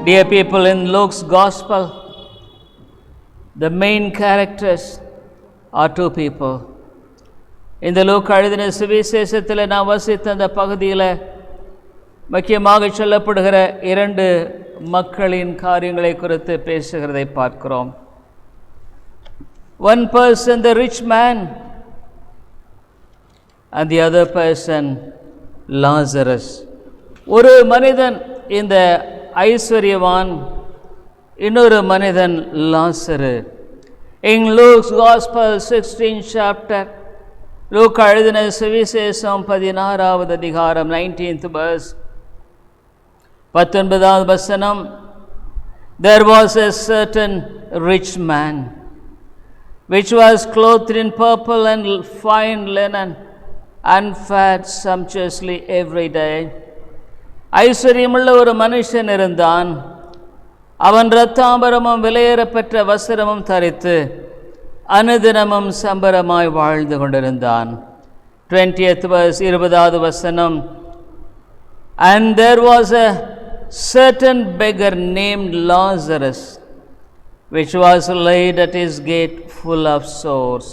Dear people, in Luke's Gospel, the main characters are two people. இந்த லூக்கா எழுதின சுவிசேஷத்தில் நான் வசித்த அந்த பகுதியில் முக்கியமாக சொல்லப்படுகிற இரண்டு மக்களின் காரியங்களை குறித்து பேசுகிறதை பார்க்கிறோம். One person, the rich man, and the other person, Lazarus. ஒரு மனிதன் இந்த ஐஸ்வர்யவான், இன்னொரு மனிதன் லாசரு. In Luke's Gospel 16th chapter, லூக்கா எழுதின சுவிசேஷம் 16வது அதிகாரம் 19th verse, 19வது வசனம். There was a certain rich man which was clothed in purple and fine linen and fed sumptuously every day. ஐஸ்வர்யமுள்ள ஒரு மனுஷன் இருந்தான். அவன் இரத்தாம்பரமும் விலையேறப்பெற்ற வஸ்திரமும் தரித்து அனுதினமும் சம்பரமாய் வாழ்ந்து கொண்டிருந்தான். 20th verse, 20வது வசனம். And there was a certain beggar named Lazarus which was laid at his gate full of sores.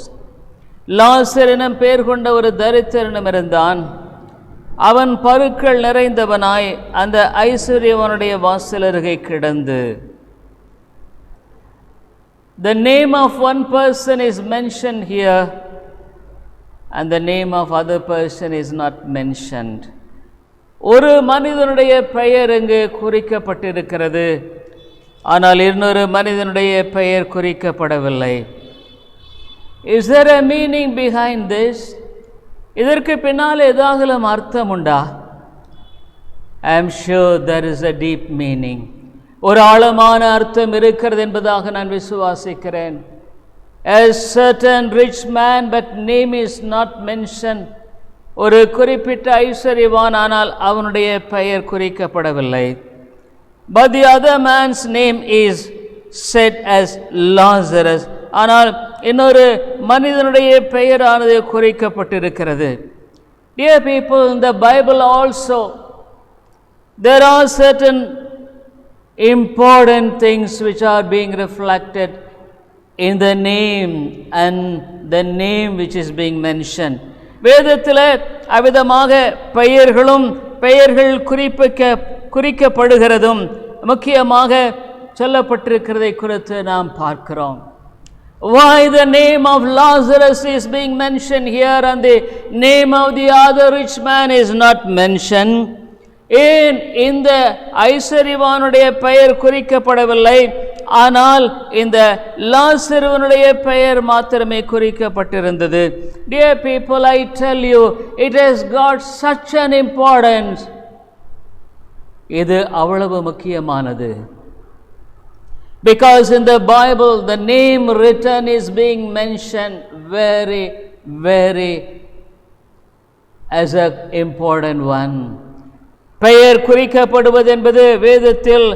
லாசர் எனும் பெயர் கொண்ட ஒரு தரித்திரனும் இருந்தான். அவன் பருக்கள் நிறைந்தவனாய் அந்த ஐஸ்வர்யவனுடைய வாசல் அருகே கிடந்து. The name of one person is mentioned here and the name of other person is not mentioned. ஒரு மனிதனுடைய பெயர் இங்கு குறிக்கப்பட்டிருக்கிறது, ஆனால் இன்னொரு மனிதனுடைய பெயர் குறிக்கப்படவில்லை. Is there a meaning behind this? இதற்கு பின்னால் ஏதாவது அர்த்தம் உண்டா? I am sure there is a deep meaning. ஒரு ஆழமான அர்த்தம் இருக்கிறது என்பதாக நான் விசுவாசிக்கிறேன். A certain rich man, but name is not mentioned. ஒரு குறிப்பிட்ட ஐஸ்வர்யவான், ஆனால் அவனுடைய பெயர் குறிக்கப்படவில்லை. But the other man's name is said as Lazarus. ஆனால் இன்னொரு மனிதனுடைய பெயரானது குறிக்கப்பட்டிருக்கிறது. Dear people, in the Bible also there are certain important things which are being reflected in the name and the name which is being mentioned. வேதத்தில் அவ்விதமாக பெயர்கள் குறிக்கப்படுகிறதும் முக்கியமாக சொல்லப்பட்டிருக்கிறதை குறித்து நாம் பார்க்கிறோம். Why the name of Lazarus is being mentioned here and the name of the other rich man is not mentioned? ஏன் இந்த ஐஸ்வர்யவானுடைய பெயர் குறிக்கப்படவில்லை, ஆனால் இந்த லாசருவனுடைய பெயர் மாத்திரமே குறிக்கப்பட்டிருந்தது? Dear people, I tell you, it has got such an importance. இது அவ்வளவு முக்கியமானது. Because in the Bible the name written is being mentioned very as an important one. பெயர் குறிக்கப்படுவது என்பது வேதத்தில்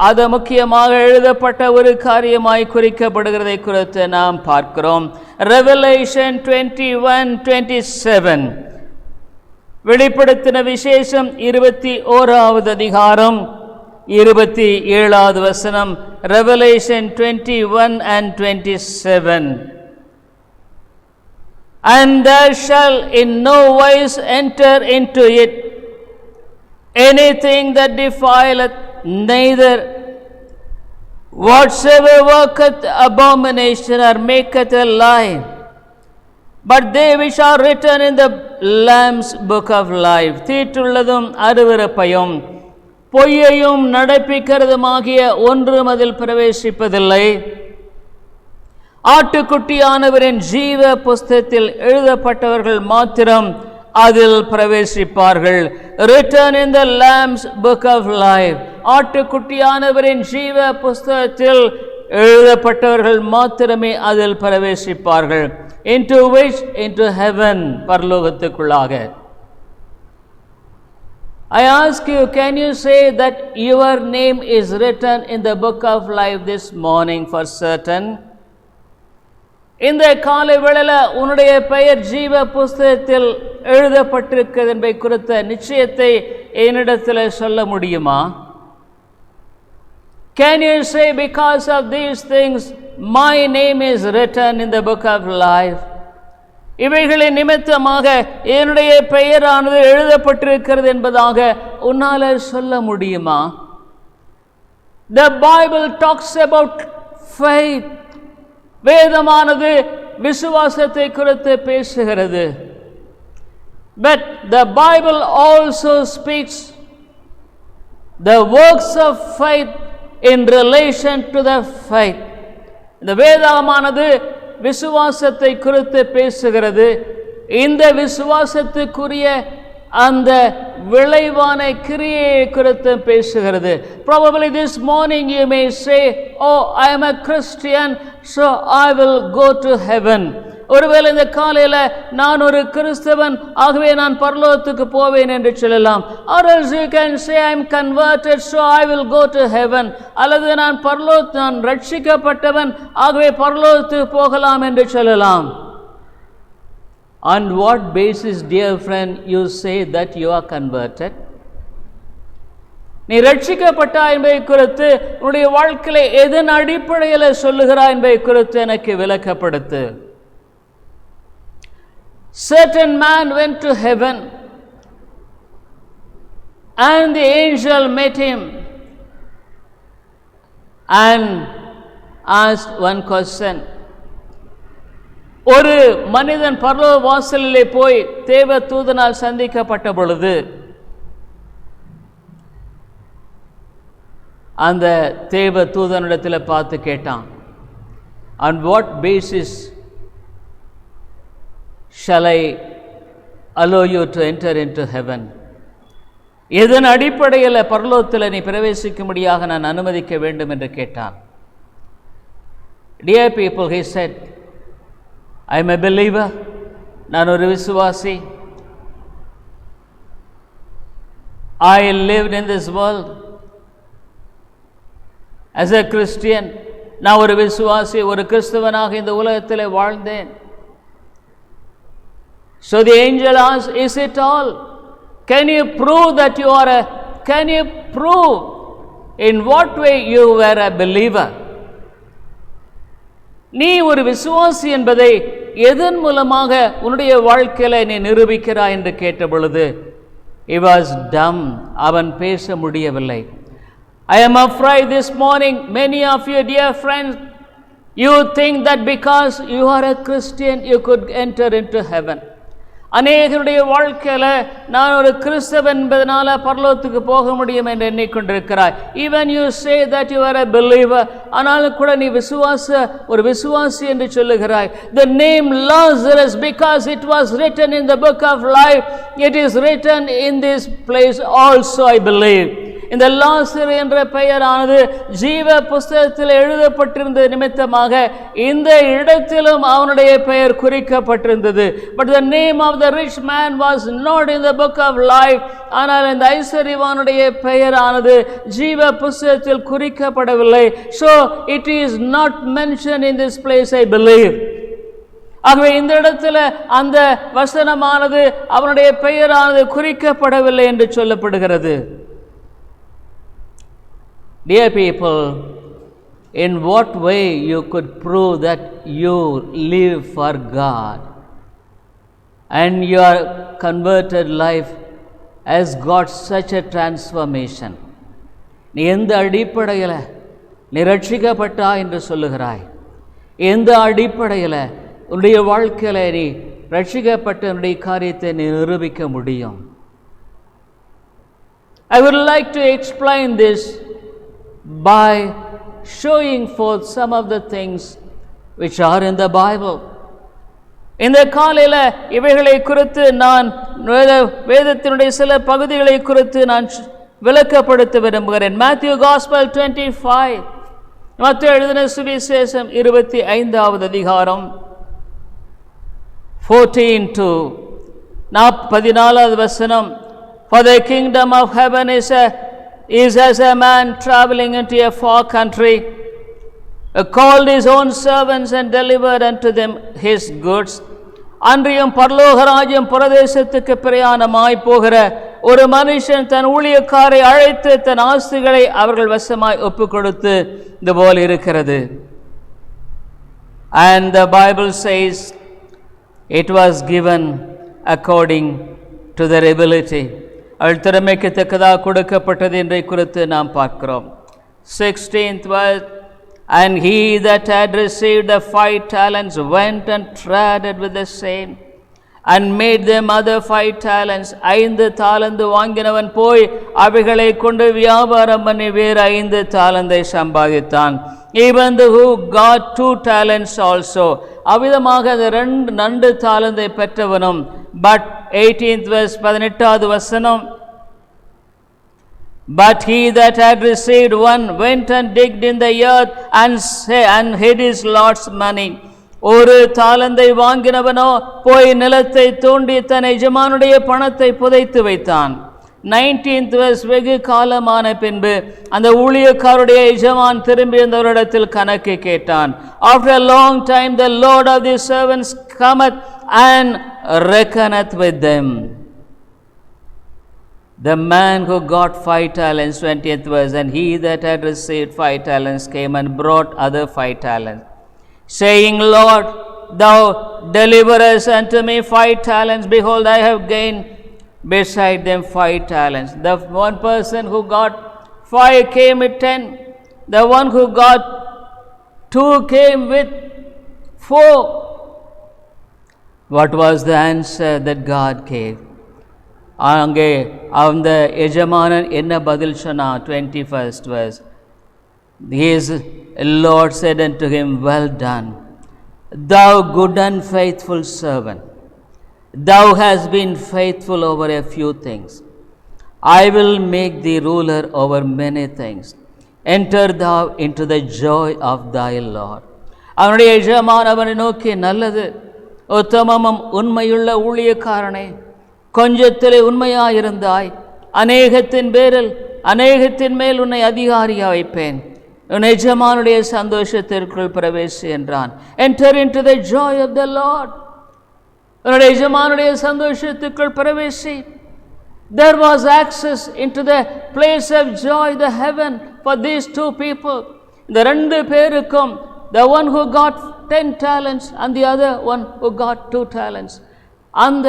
அது முக்கியமாக எழுதப்பட்ட ஒரு காரியமாய் குறிக்கப்படுகிறதை குறித்து நாம் பார்க்கிறோம். Revelation 21:27, வெளிப்படுத்தின விசேஷம் 21வது அதிகாரம் 27வது வசனம். Revelation 21 and 27. And there shall in no wise enter into it anything that defileth, neither whatsoever worketh abomination or maketh a lie, but they which are written in the Lamb's book of life. தீட்டுள்ளதும் அருவருப்பையும் பொய்யையும் நடப்பிக்கிறதுமாகிய ஒன்றும் அதில் பிரவேசிப்பதில்லை. ஆட்டுக்குட்டியானவரின் ஜீவ புஸ்தகத்தில் எழுதப்பட்டவர்கள் மாத்திரம் அதில் பிரவேசிப்பார்கள். Written in the Lamb's book of life. ஆட்டுக்குட்டியானவரின் ஜீவ புஸ்தகத்தில் எழுதப்பட்டவர்கள் மாத்திரமே அதில் பிரவேசிப்பார்கள். Into which? Into heaven, பரலோகத்துக்குள்ளாக. I ask you, can you say that your name is written in the book of life this morning for certain? இந்த காலை வேளையில உன்னுடைய பெயர் ஜீவ புஸ்தகத்தில் எழுதப்பட்டிருக்கிறது என்பதை குறித்த நிச்சயத்தை என்னிடத்தில் சொல்ல முடியுமா? Can you say, because of these things my name is written in the book of life? இவைகளின் நிமித்தமாக என்னுடைய பெயரானது எழுதப்பட்டிருக்கிறது என்பதாக உன்னால சொல்ல முடியுமா? The Bible talks about faith. வேதமானது விசுவாசத்தை குறித்து பேசுகிறது. But the Bible also speaks the works of faith in relation to the faith. இந்த வேதமானது விசுவாசத்தை குறித்து பேசுகிறது. இந்த விசுவாசத்துக்குரிய அந்த விளைவான கிரியையை குறித்து பேசுகிறது. Probably this morning you may say, oh, I am a Christian, so I will go to heaven. ஒருவேளை இந்த காலையில் நான் ஒரு கிறிஸ்தவன், ஆகவே நான் பரலோகத்துக்கு போவேன் என்று சொல்லலாம். Or else you can say, I am converted, so I will go to heaven. அல்லது நான் ரட்சிக்கப்பட்டவன், ஆகவே பரலோகத்துக்கு போகலாம் என்று சொல்லலாம். On what basis, dear friend, you say that you are converted? நீ ரட்சிக்கப்பட்டாய் என்பதை குறித்து உன்னுடைய வாழ்க்கையில எதன் அடிப்படையில் சொல்லுகிறாய் என்பதை குறித்து எனக்கு விளக்கப்படுத்து. Certain man went to heaven and the angel met him and asked one question. ஒரு மனிதன் பரலோக வாசலிலே போய் தேவ தூதனால் சந்திக்கப்பட்ட பொழுது அந்த தேவ தூதனிடத்தில் பார்த்து கேட்டான், on what basis shall I allow you to enter into heaven? எதன் அடிப்படையில் பரலோகத்தில் நீ பிரவேசிக்கும்படியாக நான் அனுமதிக்க வேண்டும் என்று கேட்டான். Dear people, he said, I am a believer. நான் ஒரு விசுவாசி. I lived in this world as a Christian. நான் ஒரு விசுவாசி, ஒரு கிறிஸ்தவனாக இந்த உலகத்தில் வாழ்ந்தேன். So the angel asked, is it all? Can you prove that you are can you prove in what way you were a believer? நீ ஒரு விசுவாசி என்பதை எதன் மூலமாக உன்னுடைய வாழ்க்கையில நீ நிரூபிக்கிறாய் என்று கேட்ட பொழுது he was dumb. அவன் பேச முடியவில்லை. I am afraid this morning many of you, dear friends, you think that because you are a Christian you could enter into heaven. அநேகருடைய வாழ்க்கையில நான் ஒரு கிறிஸ்தவன் என்பதனால பரலோகத்துக்கு போக முடியும் என்று எண்ணிக்கொண்டிருக்கிறாய். Even you say that you are a believer, ஆனாலும் கூட நீ ஒரு விசுவாசி என்று சொல்லுகிறாய். The name Lazarus, because it was written in the book of life, it is written in this place also, I believe. இந்த லாசரு என்ற பெயரானது ஜீவ புஸ்தகத்தில் எழுதப்பட்டிருந்த நிமித்தமாக இந்த இடத்திலும் அவனுடைய பெயர் குறிக்கப்பட்டிருந்தது. But the name of the rich man was not in the book of life. ஆனால் இந்த ஐஸ்வர்யவானுடைய பெயரானது ஜீவ புஸ்தகத்தில் குறிக்கப்படவில்லை. So it is not mentioned in this place, I believe. ஆகவே இந்த இடத்துல அந்த வசனமானது அவனுடைய பெயரானது குறிக்கப்படவில்லை என்று சொல்லப்படுகிறது. Dear people, in what way you could prove that you live for God and your converted life has got such a transformation? நீ எந்த அடிப்படையில் நீ ரட்சிக்கப்பட்டா என்று சொல்லுகிறாய்? எந்த அடிப்படையில் உன்னுடைய வாழ்க்கையில் நீ ரட்சிக்கப்பட்ட உன்னுடைய காரியத்தை நீ நிரூபிக்க முடியும்? I would like to explain this by showing forth some of the things which are in the Bible. இந்த காலையில் இவைகளை குறித்து நான் வேதத்தினுடைய சில பகுதிகளை குறித்து நான் விளக்கப்படுத்த விரும்புகிறேன். Matthew Gospel 25, மத்தேயு எழுதின சுவிசேஷம் 25வது அதிகாரம் 14 to 14வது வசனம். For the kingdom of heaven is as a man traveling into a far country, who called his own servants and delivered unto them his goods. அன்றியும் பரலோக ராஜ்யம் பிரதேசத்துக்கு பிரயாணமாய் போகிற ஒரு மனுஷன் தன் ஊழியக்காரை அழைத்து தன் ஆஸ்திகளை அவர்கள் வசமாய் ஒப்பு கொடுத்து இது போல் இருக்கிறது. And the Bible says it was given according to their ability. அவள் திறமைக்கு தக்கதாக கொடுக்கப்பட்டது என்பதை குறித்து நாம் பார்க்கிறோம். 16th verse, and he that had received the 5 talents went and traded with the same and made them other 5 talents. 5 தாலந்து வாங்கினவன் போய் அவைகளை கொண்டு வியாபாரம் பண்ணி வேறு 5 தாலந்தை சம்பாதித்தான். Even the who got 2 talents also, அவ்விதமாக அந்த 2 தாலந்தை பெற்றவனும். But 18th verse 18வது வசனம், but he that had received 1 went and digged in the earth and hid his Lord's money. ஒரு தாலந்தை வாங்கினவனோ போய் நிலத்தை தோண்டி தன் எஜமானுடைய பணத்தை புதைத்து வைத்தான். 19th verse, வெகு காலமான பின்பு அந்த ஊழியக்காருடைய எஜமான் திரும்பி இருந்தவரிடத்தில் கணக்கு கேட்டான். After a long time the Lord of the servants cometh and reckoneth with them. The man who got 5 talents, 20th verse, and he that had received 5 talents came and brought other 5 talents, saying, Lord, thou deliverest unto me 5 talents. Behold, I have gained beside them 5 talents. The one person who got 5 came with 10. The one who got 2 came with 4. What was the answer that God gave? அங்கே அந்த எஜமானன் என்ன பதில் சொன்னான்? 21st verse, his Lord said unto him, well done, thou good and faithful servant. Thou hast been faithful over a few things. I will make thee ruler over many things. Enter thou into the joy of thy Lord. அவனுடைய எஜமான் அவனை நோக்கி, நல்லது உத்தமமும் உண்மையுள்ள ஊழியக்காரனே, கொஞ்சத்திலே உண்மையாயிருந்தாய், அநேகத்தின் மேல் உன்னை அதிகாரியா வைப்பேன், உன் எஜமானுடைய சந்தோஷத்திற்குள் பிரவேசி என்றான். Enter into the joy of the Lord. உன்னுடைய எஜமானுடைய சந்தோஷத்துக்குள் பிரவேசி. There was access into the place of joy, the heaven, for these 2 people. இந்த 2 பேருக்கும், the one who got 10 talents and the other one who got 2 talents, அந்த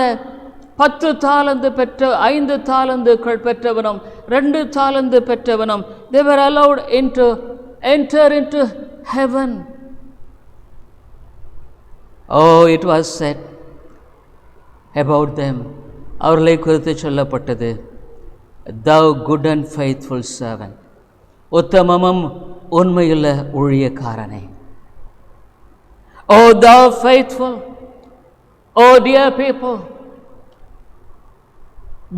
10 தாலந்து பெற்ற 5 தாலந்துகள் பெற்றவனும் 2 தாலந்து பெற்றவனும், they were allowed to enter into heaven. Oh, it was said about them, அவர்களை குறித்து சொல்லப்பட்டது, thou good and faithful servant, உத்தமமும் உண்மையுள்ள ஊழியக்காரனே. Oh, thou faithful, oh dear people,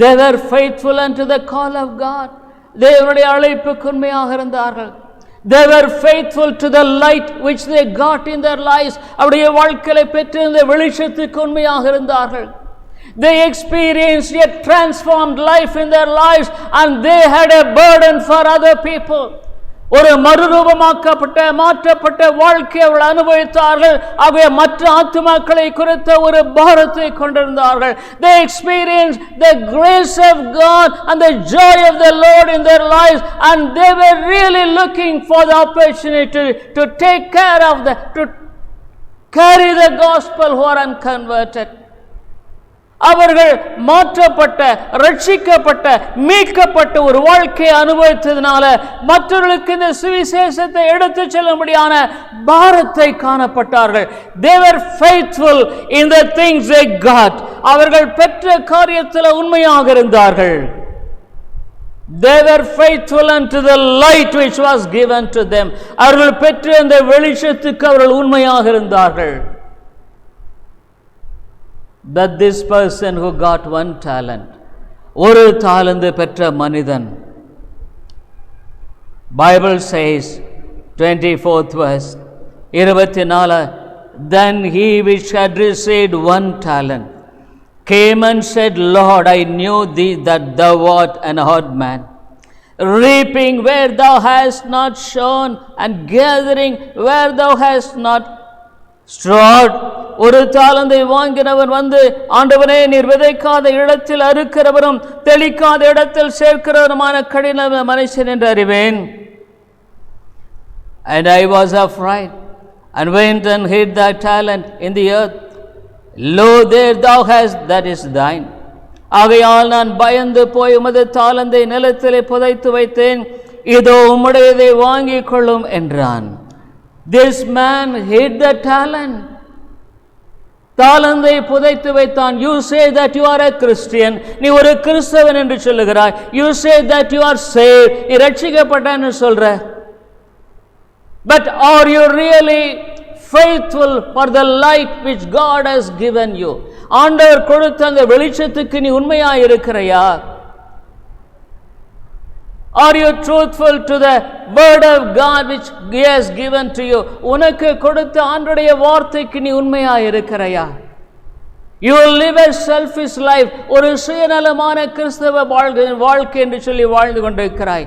they were faithful unto the call of God. தேவனுடைய அழைப்புக்கு உண்மையாக இருந்தார்கள். They were faithful to the light which they got in their lives. அவருடைய வாழ்க்கையை பெற்றிருந்த வெளிச்சத்துக்கு உண்மையாக இருந்தார்கள். They experienced a transformed life in their lives and they had a burden for other people. ஒரு மறுரூபமாக்கப்பட்ட மாற்றப்பட்ட வாழ்க்கை அவர்கள் அனுபவித்தார்கள். ஆகவே மற்ற ஆத்துமாக்களை குறித்த ஒரு பாரத்தை கொண்டிருந்தார்கள். They experienced the grace of God and the joy of the Lord in their lives, and they were really looking for the opportunity to take care of to carry the gospel who are unconverted. அவர்கள் மாற்றப்பட்ட, ரட்சிக்கப்பட்ட, மீட்கப்பட்ட ஒரு வாழ்க்கையை அனுபவித்ததினால மற்றவர்களுக்கு இந்த சுவிசேஷத்தை எடுத்துச் செல்லும்படியான பாரத்தை காணப்பட்டார்கள். They were faithful in the things they got. அவர்கள் பெற்ற காரியத்தில் உண்மையாக இருந்தார்கள். They were faithful unto the light which was given to them. அவர்கள் பெற்ற அந்த வெளிச்சத்துக்கு அவர்கள் உண்மையாக இருந்தார்கள். That this person who got 1 talent, ஒரு தாலந்து பெற்ற மனிதன், Bible says 24th verse 24, then he which had received 1 talent came and said, Lord, I knew thee that thou art an hard man, reaping where thou hast not sown, and gathering where thou hast not strawed. ஒரு தாலந்தை வாங்கினவன் வந்து, ஆண்டவனே, நீர் விதைக்காத இடத்தில் அறுக்கிறவரும் தெளிக்காத இடத்தில் சேர்க்கிறவருமான கடின மனுஷன் என்று அறிவேன். And I was afraid and went and hid thy talent in the earth. Lo, there thou hast, that is thine. ஆகையால் நான் பயந்து போய் உமது தாலந்தை நிலத்திலே புதைத்து வைத்தேன், இதோ உம்முடையதை வாங்கிக் கொள்ளும் என்றான். This man hid the talent. தாலந்தை புதைத்து வைத்தான். You say that you are a Christian. நீ ஒரு கிறிஸ்தவன் என்று சொல்லுகிறாய். You say that you are saved. நீ ரட்சிக்கப்பட்டான்னு சொல்ற. But are you really faithful for the light which God has given you? ஆண்டவர் கொடுத்த அந்த வெளிச்சத்துக்கு நீ உண்மையாய் இருக்கிறையா? Are you truthful to the word of God which He has given to you? உனக்கு கொடுத்த ஆண்டவருடைய வார்த்தைக்கு நீ உண்மையாய் இருக்கிறையா? You will live a selfish life. ஒரு சுயநலமான கிறிஸ்தவ வாழ்க்கை என்று சொல்லி வாழ்ந்து கொண்டிருக்கிறாய்.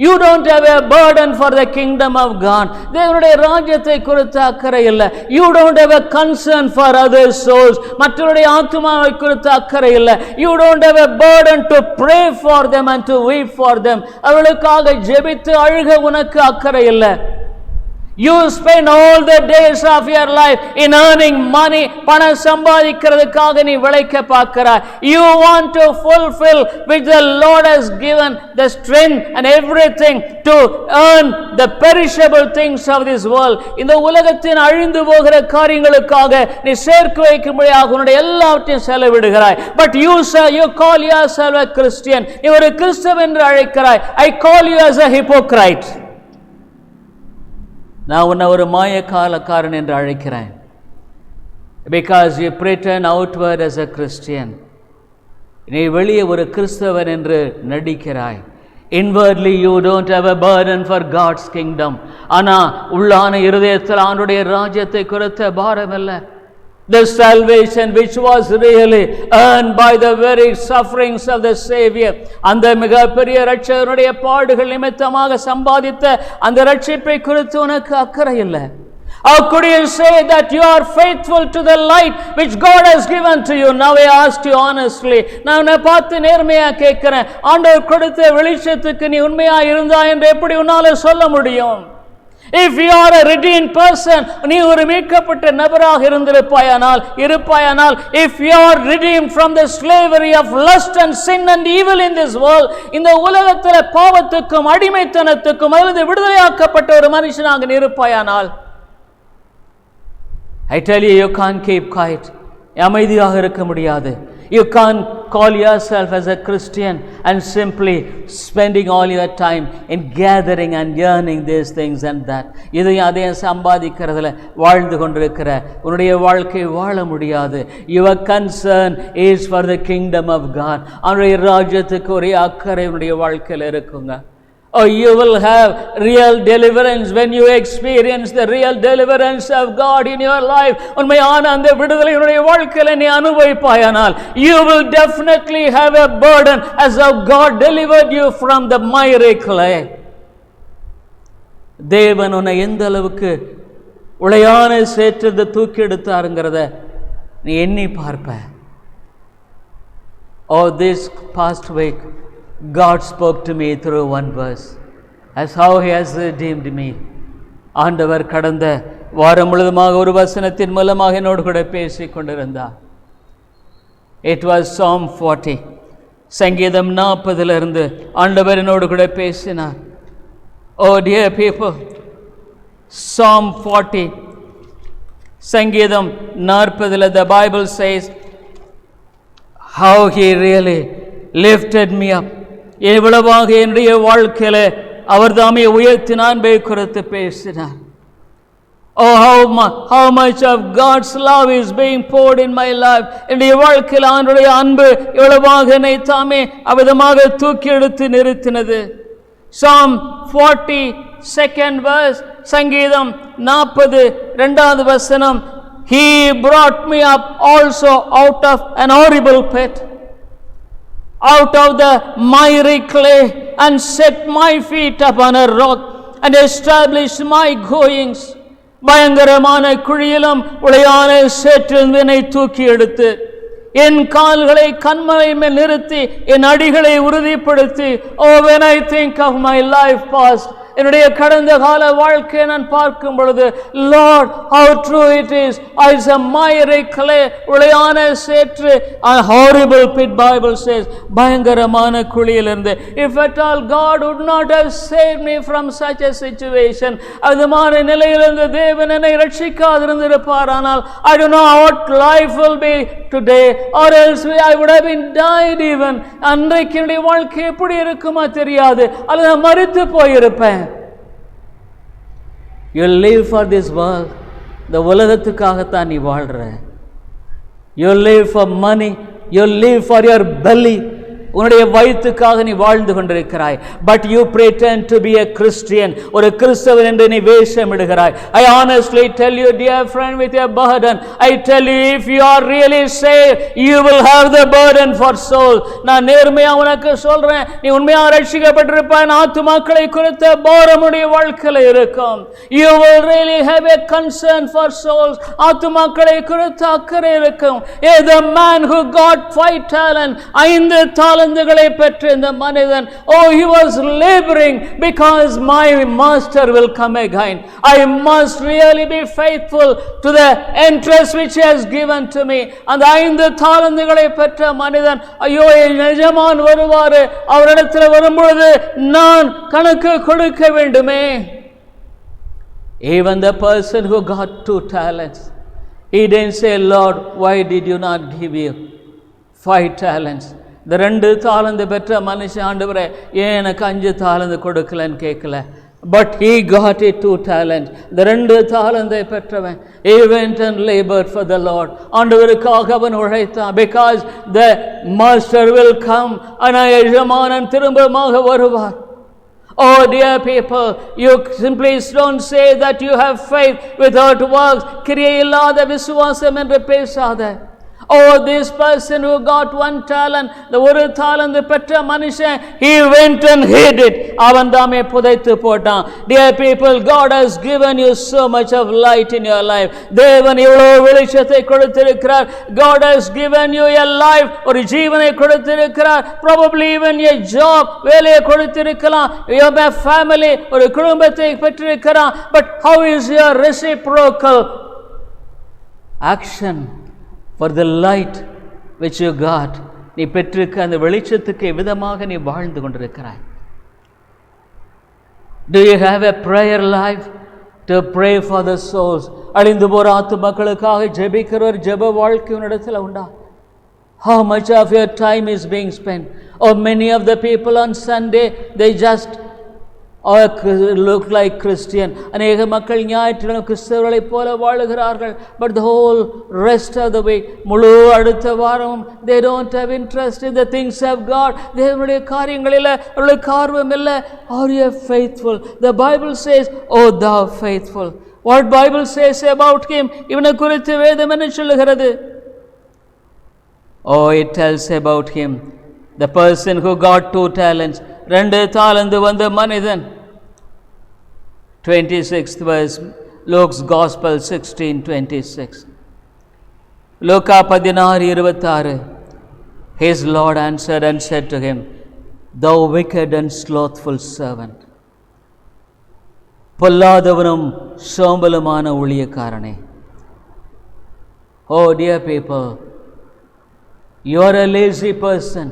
You don't have a burden for the kingdom of God. தேவனுடைய ராஜ்யத்தை குறித்து அக்கறை இல்லை. You don't have a concern for other souls. மற்றவருடைய ஆத்துமாவை குறித்து அக்கறை இல்லை. You don't have a burden to pray for them and to weep for them. அவர்களுக்காக ஜெபித்து அழுக உனக்கு அக்கறை இல்லை. You spend all the days of your life in earning money. பணம் சம்பாதிக்கிறதுக்காக நீ விளைக்க பார்க்கிறாய். You want to fulfill which the Lord has given the strength and everything to earn the perishable things of this world. இந்த உலகத்தின் அழிந்து போகிற காரியங்களுக்காக நீ சேர்க்க வைக்கும்படியாக உன்னுடைய எல்லாவற்றையும் செலவிடுகிறாய். But you call yourself a Christian. நீ ஒரு கிறிஸ்தவன் என்று அழைக்கிறாய். I call you as a hypocrite. நான் உன்னை ஒரு மாயக்காரன் என்று அழைக்கிறேன். Because you pretend outward as a Christian. நீ வெளியே ஒரு கிறிஸ்தவன் என்று நடிக்கிறாய். Inwardly you don't have a burden for God's kingdom. ஆனா உள்ளான இருதயத்தில் ஆண்டவருடைய ராஜ்யத்தை குறித்த பாரம் இல்லை. The salvation which was really earned by the very sufferings of the Savior, அந்த மிகப்பெரிய இரட்சகருடைய பாடுகள் நிமித்தமாக சம்பாதித்த அந்த இரட்சிப்பை குறித்து உனக்கு அக்கறை இல்லை. How could you say that you are faithful to the light which God has given to you? Now I ask you honestly. நான் உன்னை பார்த்து நேர்மையா கேட்கிறேன். ஆண்டவர் கொடுத்த வெளிச்சத்துக்கு நீ உண்மையா இருந்தா என்று எப்படி உன்னால சொல்ல முடியும்? If you are a redeemed person, நீ ஒரு மீட்கப்பட்ட நபராக இருப்பாயானால், if you are redeemed from the slavery of lust and sin and evil in this world, இந்த உலகத்தில் பாவத்துக்கும் அடிமைத்தனத்துக்கும் அதிலிருந்து விடுதலையாக்கப்பட்ட ஒரு மனுஷனாக நீ இருப்பாயானால், I tell you, you can't keep quiet. அமைதியாக இருக்க முடியாது. You can't call yourself as a Christian and simply spending all your time in gathering and yearning these things and that. இதையும் அதையும் சம்பாதிக்கிறதுல வாழ்ந்து கொண்டிருக்கிற உன்னுடைய வாழ்க்கை வாழ முடியாது. Your concern is for the kingdom of God. அவருடைய ராஜ்யத்துக்கு ஒரே அக்கறை உன்னுடைய வாழ்க்கையில் இருக்குங்க. Oh, you will have real deliverance when you experience the real deliverance of God in your life. உண்மையான அந்த விடுதலை உன்னுடைய வாழ்க்கையில் நீ அனுபவிப்பாயானால், you will definitely have a burden as how God delivered you from the miry clay. தேவன் உன்னை எந்த அளவுக்கு உளையான சேற்றிலிருந்து தூக்கி எடுத்தாருங்கிறத நீ எண்ணி பார்ப்ப. Oh, this past week God spoke to me through one verse as how He has redeemed me. ஆண்டவர் கடந்த வாரம் முழுவதுமாக ஒரு வசனத்தின் மூலமாக என்னோடு கூட பேசிக் கொண்டிருந்தார். It was Psalm 40. சங்கீதம் 40 ஆண்டவர் என்னோடு கூட பேசினார். Oh dear people, Psalm 40, சங்கீதம் 40, the Bible says how He really lifted me up. எவ்வளவாக என்னுடைய வாழ்க்கையில அவர் தாமே உயர்த்தினார் என்பதை குறித்து பேசினார். Oh, how much of God's love is being poured in my life. என்னுடைய வாழ்க்கையில் ஆண்டவருடைய அன்பு எவ்வளவாக என்னை தாமே அவிதமாக தூக்கி எடுத்து நிறுத்தினது. Psalm 40, 2nd verse, சங்கீதம் 40, 2வது வசனம். He brought me up also out of an horrible pit, out of the miry clay, and set my feet upon a rock, and established my goings. பயங்கரமான குழியிலும் உளையான சேற்றில் என்னை தூக்கி எடுத்து என் கால்களை கண்மலை மேல் நிறுத்தி என் அடிகளை உறுதிப்படுத்தி, oh when I think of my life past, என்னுடைய கடந்த கால வாழ்க்கையை நான் பார்க்கும் பொழுது, Lord, how true it is. It's a miry clay, உளையான சேற்று, a horrible pit, Bible says, பயங்கரமான குழியிலிருந்து. If at all God would not have saved me from such a situation, அது மாதிரி நிலையிலிருந்து தேவன் என்னை ரட்சிக்காதிருந்திருப்பாரானால், I don't know what life will be today, or else I would have been died even. அன்றைக்கு என்னுடைய வாழ்க்கை எப்படி இருக்குமா தெரியாது, அல்லது மரித்து போயிருப்பேன். You live for this world. இந்த உலகத்துக்காகத்தான் நீ வாழ்ற. You live for money. You live for your belly. உன்னுடைய வயிற்றுக்காக நீ வாழ்ந்து கொண்டிருக்கிறாய். But you pretend to be a Christian. ஒரு கிறிஸ்தவன் என்று நீ வேஷமிடுகிறாய். I honestly tell you, dear friend, with your burden, I tell you, if you are really saved, you will have the burden for soul. நான் நேர்மையா உனக்கு சொல்றேன், நீ உண்மையா ரட்சிக்கப்பட்டிருப்பாய், ஆத்துமாக்களை குறித்த பாரம் உடைய வாழ்க்கையில இருக்கும். You will really have a concern for souls. ஆத்துமாக்களை குறித்த அக்கறை இருக்கும். The man who got 5 talents, 5 தாலந்துகளை பெற்ற இந்த மனிதன், oh, he was laboring because my master will come again. I must really be faithful to the interest which he has given to me. அந்த 5 தாலந்துகளை பெற்ற மனிதன், ஐயோ என் எஜமான் வருவாரு, அவரிடத்தில் வரும்பொழுது நான் கணக்கு கொடுக்க வேண்டுமே. Even the person who got 2 talents, he didn't say, Lord, why did you not give you 5 talents? இந்த 2 தாலந்து பெற்ற மனுஷன், ஆண்டவரே ஏன் எனக்கு 5 தாலந்து கொடுக்கலன்னு கேட்கல. But he got it 2 talents. இந்த 2 தாலந்தை பெற்றவன், he went and labored for the Lord. ஆண்டவருக்காக அவன் உழைத்தான். Because the master will come, ஆனால் எஜமானன் திரும்பமாக வருவார். Oh dear people, you simply don't say that you have faith without works. கிரியை இல்லாத விசுவாசம் என்று பேசாத. Oh, this person who got 1 talent, the ஒரு தாலந்து பெற்ற மனுஷன், he went and hid it. அவன் தாமே புதைத்து போட்டான். Dear people, God has given you so much of light in your life. தேவன் இவ்வளவு வெளிச்சத்தை கொடுத்திருக்கிறார். God has given you a life, ஒரு ஜீவனை கொடுத்திருக்கிறார். Probably even a job, வேலையை கொடுத்திருக்கலாம். You have a family, ஒரு குடும்பத்தை பெற்றிருக்கிறார். But how is your reciprocal action for the light which you got? நீ பெற்றிருக்க அந்த வெளிச்சத்துக்கு விதமாக நீ வாழ்ந்து கொண்டிருக்கிறாய். Do you have a prayer life to pray for the souls? அழிந்து போற ஆத்துமக்களுக்காக ஜெபிக்கிற ஒரு ஜெப வாழ்க்கை உன்னிடத்தில் உண்டா? How much of your time is being spent? Or many of the people on Sunday, they just look like Christian. அநேக மக்கள் ஞாயிற்றுக்கிழமை கிறிஸ்தவர்களைப் போல வாழுகிறார்கள். But the whole rest of the week, முழு அடுத்த வாரம், they don't have interest in the things of God. தேவனுடைய காரியங்களில் அவர்களுக்கு ஆர்வம் இல்லை. Are you faithful? The Bible says, oh thou faithful. What Bible says about him? இவனை குறித்து வேதம் என்ன சொல்லுகிறது? Oh, it tells about him, the person who got 2 talents, 2 தாலந்து வந்த மனிதன். 26th verse, Luke's Gospel 16:26. Luca 16:26. His Lord answered and said to him, thou wicked and slothful servant. பொல்லாதவனும் சோம்பலுமான ஊழியக்காரனே. Oh dear people, you are a lazy person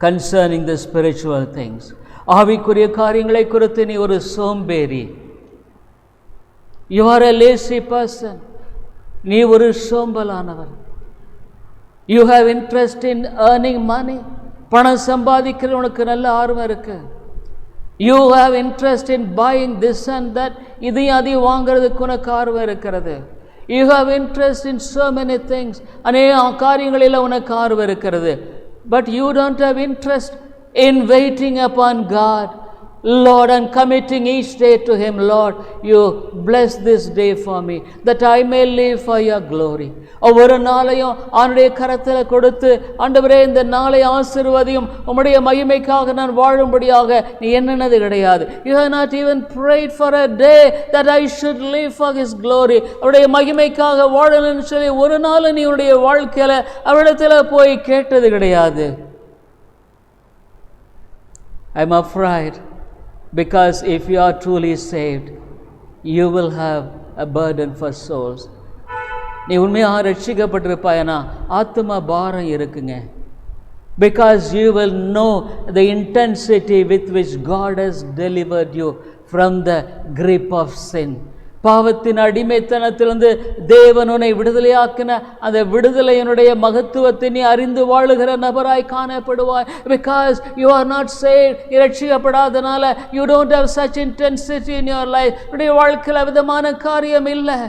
concerning the spiritual things. ஆவிக்குரிய காரியங்களை குறித்து நீ ஒரு சோம்பேறி. You are a lazy person. நீ ஒரு சோம்பலானவர். You have interest in earning money. பணம் சம்பாதிக்கிறது உனக்கு நல்ல ஆர்வம் இருக்கு. You have interest in buying this and that. இதையும் அதையும் வாங்கிறதுக்கு உனக்கு ஆர்வம் இருக்கிறது. You have interest in so many things. அநேக காரியங்களில் உனக்கு ஆர்வம் இருக்கிறது. But you don't have interest in waiting upon God. Lord, and committing each day to Him, Lord, you bless this day for me, that I may live for your glory. ஒவ்வொரு நாளையும் அவனுடைய கரத்தில் கொடுத்து, ஆண்டவரே இந்த நாளை ஆசீர்வதியும், உம்முடைய மகிமைக்காக நான் வாழும்படியாக நீ எண்ணனது கிடையாது. You have not even prayed for a day that I should live for His glory. அவருடைய மகிமைக்காக வாழணும்னு சொல்லி ஒரு நாள் நீ உன்னுடைய வாழ்க்கையில அவரிடத்துல போய் கேட்டது கிடையாது. I'm afraid, because if you are truly saved, you will have a burden for souls. நீ உண்மையாக ரட்சிக்கப்பட்டிருப்பாயனா ஆத்ம பாரம் இருக்குங்க. Because you will know the intensity with which God has delivered you from the grip of sin. பாவத்தின் அடிமைத்தனத்திலிருந்து தேவன் உன்னை விடுதலையாக்கின அந்த விடுதலையினுடைய மகத்துவத்தை நீ அறிந்து வாழுகிற நபராய் காணப்படுவாய். Because you are not saved, இரட்சிக்கப்படாதனால you don't have such intensity in your life. உன்னுடைய வாழ்க்கையில் விதமான காரியம் இல்லை.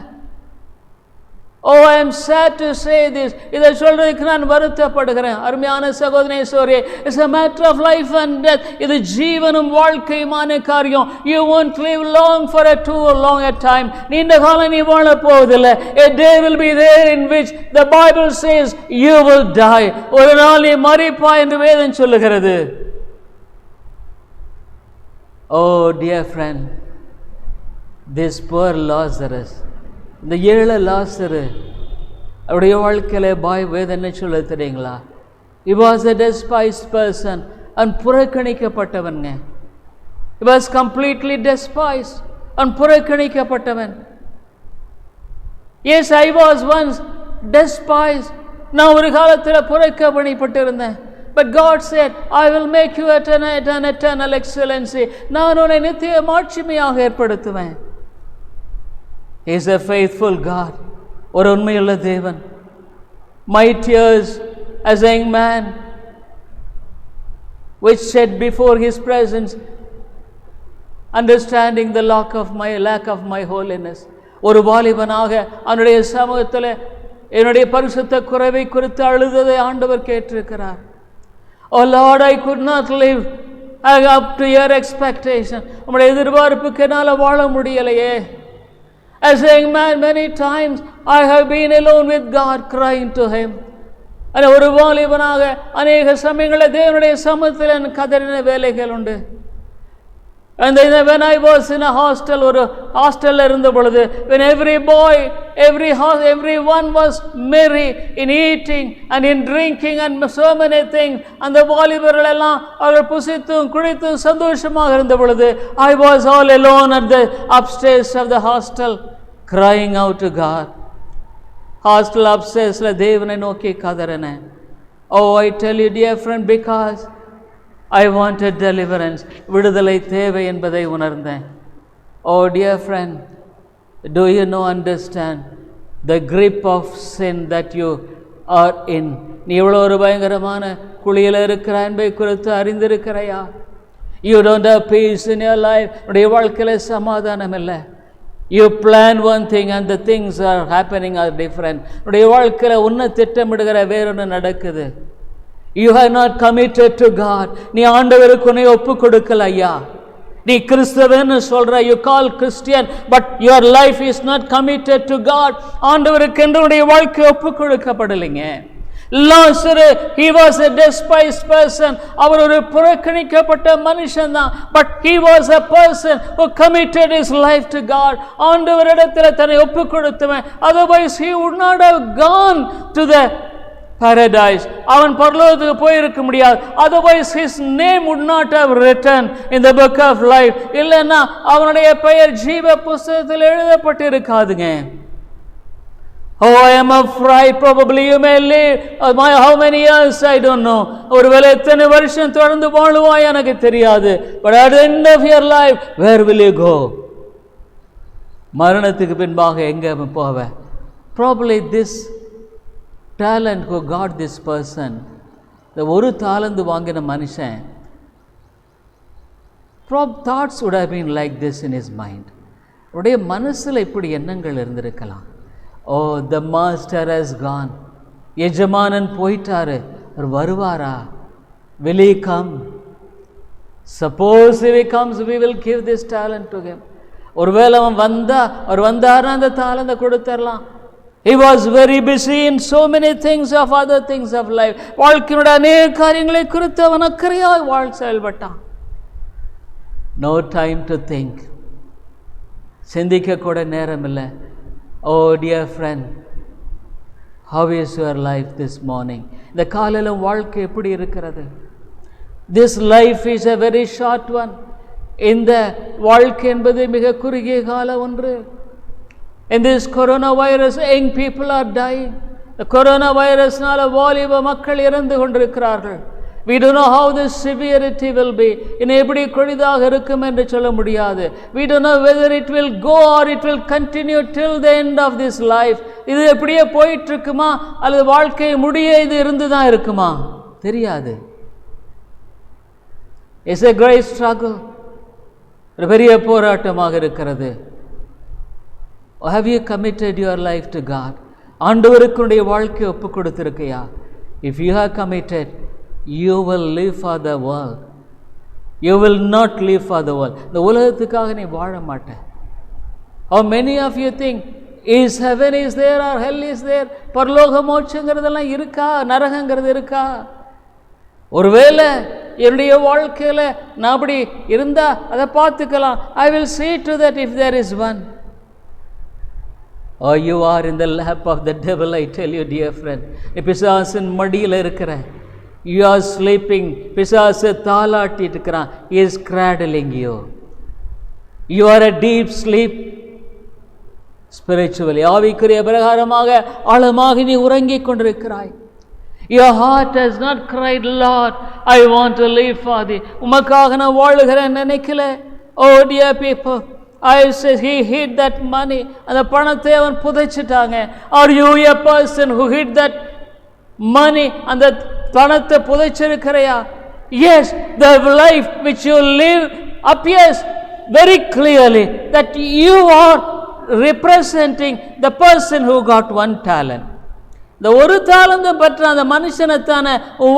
Oh, I am sad to say this. இதை சொல்றதுக்கு நான் வருத்தப்படுகிறேன். அருமையான சகோதரனே சோரே, it's a matter of life and death. இது ஜீவனும் வாழ்க்கையுமான காரியம். You won't live long for a too long a time. நீண்ட காலம் நீ வாழ போவதில்லை. A day will be there in which the Bible says you will die. ஒரு நாள் நீ மரிப்பாய் என்று வேதம் சொல்லுகிறது. Oh dear friend, this poor Lazarus, இந்த ஏழை லாசரு அவருடைய வாழ்க்கையில வேதனை சொல்ல தெரியுங்களா? He was a despised person, and புறக்கணிக்கப்பட்டவன். He was completely despised and புறக்கணிக்கப்பட்டவன். Yes, I was once despised. நான் ஒரு காலத்தில் புறக்கணிக்கப்பட்டிருந்தேன். But God said, I will make you an eternal excellency. நான் உன்னை நித்திய மாட்சிமையாக ஏற்படுத்துவேன். He is a faithful God. ஒரு உண்மையுள்ள தேவன். My tears as a young man which shed before His presence, understanding the lack of my holiness. ஒரு வாலிபனாக அவனுடைய சமூகத்தில் என்னுடைய பரிசுத்த குறைவை குறித்து அழுததை ஆண்டவர் கேட்டிருக்கிறார். Oh Lord, I could not live up to your expectation. உம்முடைய எதிர்பார்ப்புக்கு என்னால் வாழ முடியலையே. As a young man, many times I have been alone with God, crying to Him. ஆனால் ஒரு வாலிபனாக அநேக சமயங்களில் தேவனுடைய சமூகத்தில் கதறின வேலைகள் உண்டு. And then when I was in a hostel, ஒரு ஹாஸ்டல்ல இருந்த பொழுது, when everyone was merry in eating and in drinking and so many things, அந்த வாலிபர்கள் எல்லாம் அவர்கள் புசித்தும் குடித்தும் சந்தோஷமாக இருந்த பொழுது, I was all alone at the upstairs of the hostel, crying out to God. Hostel அப்ஸ்டேர்ஸ்ல தேவனை நோக்கி கதறினேன். Oh, I tell you dear friend, because I wanted deliverance. விடுதலை தேவை என்பதை உணர்ந்தேன். Oh dear friend, do you understand the grip of sin that you are in? நீ இவ்வளோ ஒரு பயங்கரமான குழியில் இருக்கிற என்பதை குறித்து அறிந்திருக்கிறையா? You don't have peace in your life. உடைய வாழ்க்கையில் சமாதானம் இல்லை. You plan one thing and the things are happening are different. உடைய வாழ்க்கையில் உன்னை திட்டமிடுகிற வேறொன்று நடக்குது. You have not committed to God. நீ ஆண்டவருக்கு உன்னை ஒப்பு கொடுக்கல ஐயா. நீ கிறிஸ்தவன்னு சொல்ற, you call Christian, but your life is not committed to God. ஆண்டவருக்கு என்னுடைய வாழ்க்கை ஒப்பு கொடுக்கப்படலைங்க. Lazarus, he was a despised person. அவர் ஒரு புறக்கணிக்கப்பட்ட மனுஷன் தான். But he was a person who committed his life to God. ஆண்டவரிடத்தில் தன்னை ஒப்பு கொடுத்தவன். Otherwise he would not have gone to the paradise. அவன் பரலோகத்துக்கு போயிருக்க முடியாது. Otherwise his name would not have written in the book of life. இல்லைன்னா அவனுடைய பெயர் ஜீவ புஸ்தகத்தில் எழுதப்பட்டிருக்காதுங்க. Oh, I am afraid. Probably you may live how many years I don't know. ஒருவேளை எத்தனை வருஷம் தொடர்ந்து வாழுவாய் எனக்கு தெரியாது. But at the end of your life, where will you go? மரணத்துக்கு பின்பாக எங்க போவ? Probably this talent who got this person, the ஒரு தாலந்து வாங்கின மனுஷன், thoughts would have been like this in his mind. உடைய மனசுல இப்படி எண்ணங்கள் இருந்திருக்கலாம். Oh, the master has gone. எஜமானன் போயிட்டாரு. அவர் வருவாரா? Will he come? Suppose if he comes, we will give this talent to him. ஒருவேளை அவர் வந்தார்னா அந்த தாளந்தை கொடுத்துடலாம். He was very busy in so many things of other things of life. வாழ்க்கையினுடைய அநேக காரியங்களை குறித்து அவன் அக்கறையாய் செயல்பட்டான். No time to think. சிந்திக்க கூட நேரம் இல்லை. Oh dear friend, how is your life this morning? இந்த காலையில வாழ்க்கை எப்படி இருக்கிறது? This life is a very short one. இந்த வாழ்க்கை என்பது மிக குறுகிய கால ஒன்று. In this coronavirus, young people are dying. The coronavirusனால வாலிப மக்கள் இறந்து கொண்டிருக்கிறார்கள். We don't know how the severity will be. இன்னும் எப்படி கொடிதாக இருக்கும் என்று சொல்ல முடியாது. We don't know whether it will go or it will continue till the end of this life. இது எப்படியே போயிட்டு இருக்குமா அல்லது வாழ்க்கை முடிய இது இருந்துதான் இருக்குமா தெரியாது. It's a great struggle. ஒரு பெரிய போராட்டமாக இருக்கிறது. Have you committed your life to God? ஆண்டவருக்குடைய வாழ்க்கையை ஒப்பு கொடுத்திருக்கியா? If you have committed, you will live for the world. You will not live for the world. இந்த உலகத்துக்காக நீ வாழ மாட்ட. How many of you think is heaven is there or hell is there? பரலோக மோட்சங்கிறதெல்லாம் இருக்கா, நரகங்கிறது இருக்கா? ஒருவேளை என்னுடைய வாழ்க்கையில நான் அப்படி இருந்தா அதை பார்த்துக்கலாம். I will see to that if there is one. Or you are in the lap of the devil, I tell you dear friend. பிசாசின் மடியில் இருக்கிற. You are sleeping. பிசாசு தாளாட்டிட்டு இருக்கிறான். He is cradling you. You are a deep sleep spiritually. ஆவிக்குரிய பிரகாரமாக ஆழமாக நீ உறங்கிக் கொண்டிருக்கிறாய். Your heart has not cried, Lord, I want to live for thee. உமக்காக நான் வாழுகிறேன் நினைக்கல. Oh dear people, I said he hid that money. அந்த பணத்தை அவன் புதைச்சிட்டாங்க. Are you a person who hid that money? அந்த பணத்தை புதைச்சிருக்கிறையா? Yes, the life which you live appears very clearly that you are representing the person who got one talent. இந்த ஒரு தாளந்தம் பற்ற அந்த மனுஷனைத்தான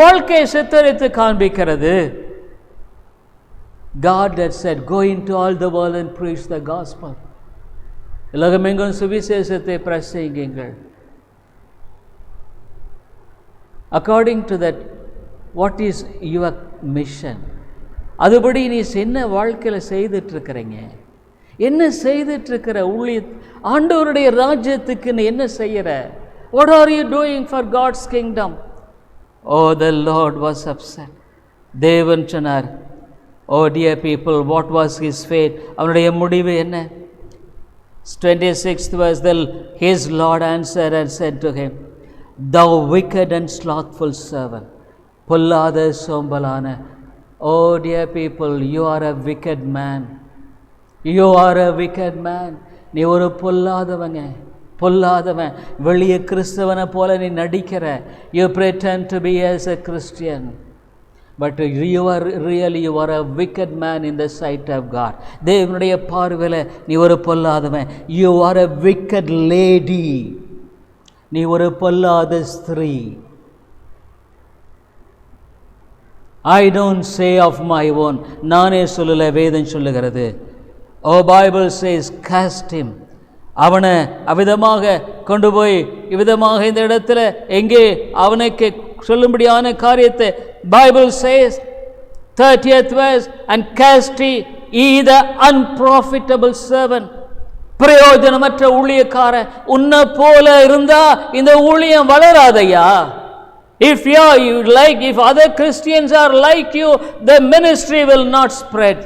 வாழ்க்கையை சித்தரித்து காண்பிக்கிறது. God had said, go into all the world and preach the gospel. உலகமெங்கும் சுவிசேஷத்தை பிரசங்கியுங்கள். According to that, what is your mission? அதுபடி நீ என்ன வாழ்க்கையில் செய்துட்டு இருக்கிறீங்க? என்ன செய்துட்டு இருக்கிற ஊழிய ஆண்டவருடைய ராஜ்யத்துக்கு நீ என்ன செய்யற? What are you doing for God's kingdom? Oh, the Lord was upset. தேவன் சொன்னார், oh dear people, what was his fate? அவனுடைய முடிவு என்ன? 26th verse, his Lord answered and said to him, thou wicked and slothful servant. பொல்லாத சோம்பலான. Oh dear people, you are a wicked man. You are a wicked man. நீ ஒரு பொல்லாதவன். வெளியே கிறிஸ்தவனை போல நீ நடிக்கிற. You pretend to be as a Christian, but you are a wicked man in the sight of God. தேவனுடைய பார்வையில் நீ ஒரு பொல்லாதவன். You are a wicked lady. நீ ஒரு பொல்லாத ஸ்திரீ. I don't say of my own. நானே சொல்லல, வேதம் சொல்லுகிறது. Oh, Bible says cast him. அவனை அவிதமாக கொண்டு போய் இவ்விதமாக இந்த இடத்துல எங்கே அவனுக்கு சொல்லும்படியான காரியத்தை Bible says 30th verse, and cast ye the unprofitable servant. பிரயோஜனமற்ற ஊழியக்காரன். உன்னை போல இருந்தா இந்த ஊழியம் வளராதையா? If other Christians are like you, the ministry will not spread.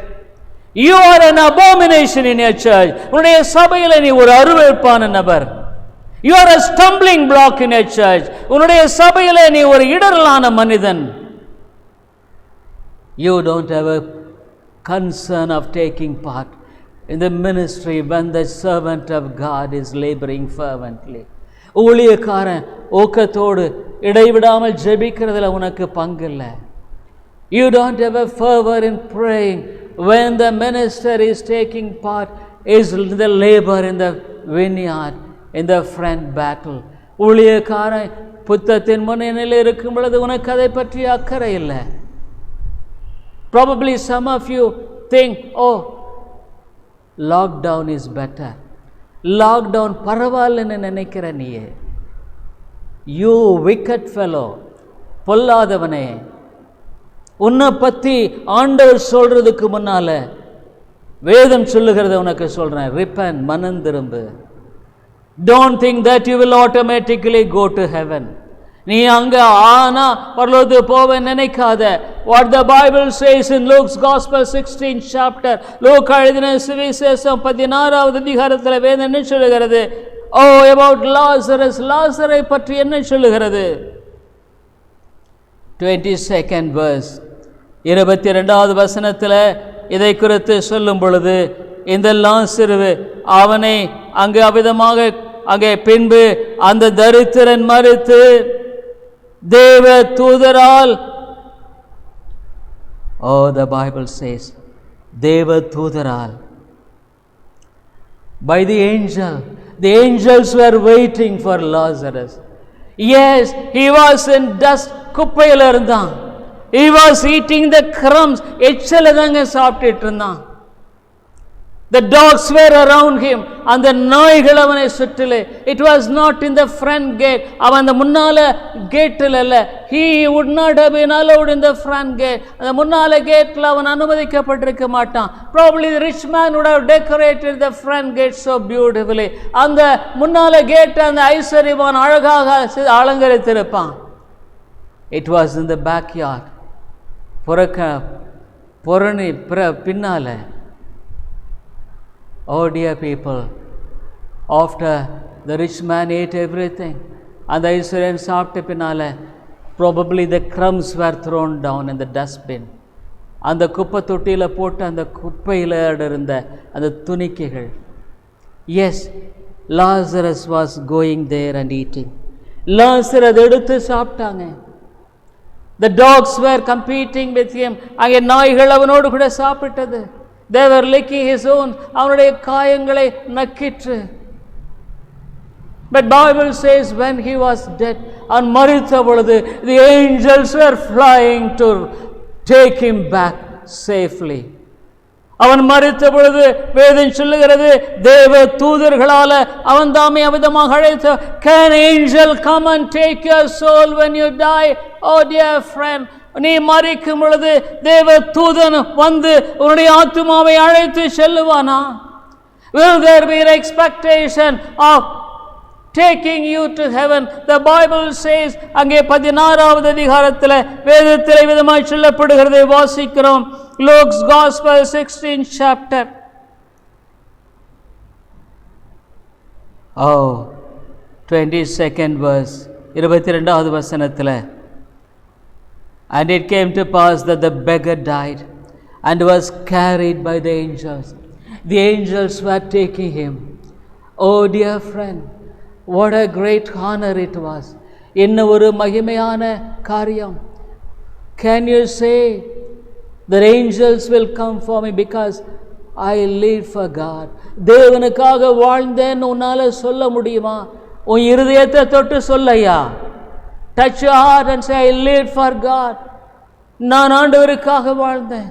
You are an abomination in your church. உன்னுடைய சபையில் நீ ஒரு அருவருப்பான நபர். You are a stumbling block in your church. உன்னுடைய சபையில் நீ ஒரு இடரலான மனிதன். You don't have a concern of taking part in the ministry when the servant of God is laboring fervently. ஊழியக்காரன் ஊக்கத்தோடு இடைவிடாமல் ஜெபிக்கிறதுல உனக்கு பங்கு இல்லை. You don't have a fervor in praying when the minister is taking part is the labor in the vineyard, in the front battle. ஊழியக்காரன் புத்தத்தின் முன்னணியில் இருக்கும் பொழுது உனக்கு அதை பற்றி அக்கறை இல்லை. Probably some of you think, oh, lockdown is better. Lockdown பரவாயில்லைன்னு நினைக்கிற நீயே. You wicked fellow, பொல்லாதவனே, உன்னை பற்றி ஆண்டவர் சொல்றதுக்கு முன்னால வேதம் சொல்லுகிறத உனக்கு சொல்றேன். repent, மனம் திரும்பு. Don't think that you will automatically go to heaven. நீ அங்க ஆனா பரலோகத்துக்கு போவ நினைக்காத. What the Bible says in Luke's Gospel 16th chapter, லூக்கா எழுதின சுவிசேஷம் 16வது அதிகாரத்தில் வேதம் என்ன சொல்லுகிறது? Oh, about Lazarus, லாசரை பற்றி என்ன சொல்லுகிறது? 22nd verse, 22வது வசனத்தில் இதை குறித்து சொல்லும் பொழுது, இந்த லாசரு அவனை அங்கு அவிதமாக அங்கே பின்பு அந்த தரித்திரன் மரித்து தேவ தூதரால், oh, the Bible says தேவ தூதரால், by the angels were waiting for Lazarus. Yes, he was in dust, குப்பையில் இருந்தான். He was eating the crumbs, எச்சல தாங்க சாப்பிட்டுட்டு இருந்தான். The dogs were around him, அந்த நாய்கள் அவனை சுற்றிலே. It was not in the front gate, அவன் அந்த முன்னால கேட்டில் அல்ல. He would not have been allowed in the front gate. அந்த முன்னால கேட்டில் அவன் அனுமதிக்கப்பட்டிருக்க மாட்டான். Probably the rich man would have decorated the front gate so beautifully. அந்த முன்னால கேட் அந்த ஐஸ்வர்யவான் அழகாக அலங்கரித்திருப்பான். It was in the backyard, புறணி பின்னால. Oh dear people, after the rich man ate everything, அந்த ஐஸ்வர்யன் சாப்பிட்ட பின்னால, probably the crumbs were thrown down in the dustbin. அந்த குப்பை தொட்டியில் போட்டு அந்த குப்பையில் இருந்த அந்த துணிக்கைகள். Yes, Lazarus was going there and eating. லாசர் அதை எடுத்து சாப்பிட்டாங்க. The dogs were competing with him. அங்கே நாய்கள் அவனோடு கூட சாப்பிட்டது. They were licking his wounds. அவனுடைய காயங்களை நக்கிற்று. But Bible says when he was dead, and மரித்த பொழுது, the angels were flying to take him back safely. அவன் மரித்த பொழுது வேதம் சொல்லுகிறது, தேவ தூதர்களால அவன் தாமே அவிதமாக அழைத்த, can angel come and take your soul when you die? Oh dear friend, நீ மரிக்கும் பொழுது தேவ தூதன் வந்து உன்னுடைய ஆத்துமாவை அழைத்து செல்லுவானா? Will there be an expectation of taking you to heaven? The Bible says, அங்கே 16வது அதிகாரத்தில் வேதத்தில் விதமாய் சொல்லப்படுகிறதை வாசிக்கிறோம். Luke's Gospel 16th chapter. Oh, 22nd verse, 22வது வசனத்தில், and it came to pass that the beggar died and was carried by the angels. The angels were taking him. Oh dear friend, what a great honor it was. என்ன ஒரு மகிமையான காரியம். Can you say that angels will come for me because I live for God? தேவனுக்காக வாழ்ந்தேன்னு உன்னால சொல்ல முடியுமா? உன் இருதயத்தை தொட்டு சொல்லையா. Touch your heart and say, I lived for God. நான் ஆண்டவருக்காக வாழ்ந்தேன்.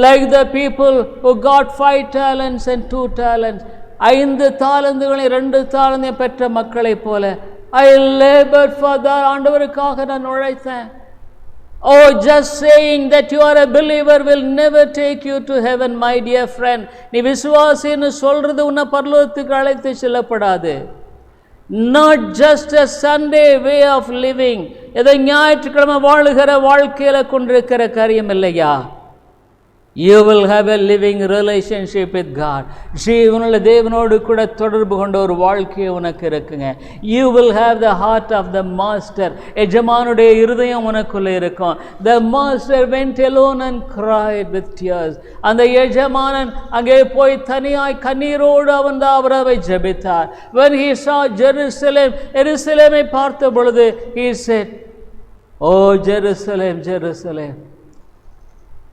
Like the people who got 5 talents and 2 talents, 5 தாலந்துகளை 2 தாலந்தை பெற்ற மக்களை போல, I labored for that. ஆண்டவருக்காக நான் உழைத்தேன். Oh, just saying that you are a believer will never take you to heaven, my dear friend. நீ விசுவாசின்னு சொல்றது உன்னை பரலோகத்துக்கு அழைத்து செல்லப்படாது. Not just a Sunday way of living, ஏதோ ஞாயிற்றுக்கிழமை வாழுகிற வாழ்க்கையில கொண்டிருக்கிற காரியம் இல்லையா? You will have a living relationship with God. ஜீவனுள்ள தேவனோடு கூட தொடர்பு கொண்ட ஒரு வாழ்க்கை உனக்கு இருக்குங்க. You will have the heart of the master. எஜமானுடைய இருதயம் உனக்குள்ள இருக்கும். The master went alone and cried with tears. அந்த எஜமானன் அங்கே போய் தனியாய் கண்ணீரோடு அவரை ஜெபித்தார். When he saw Jerusalem, எருசலேமை பார்த்த பொழுது, he said, Oh Jerusalem, Jerusalem,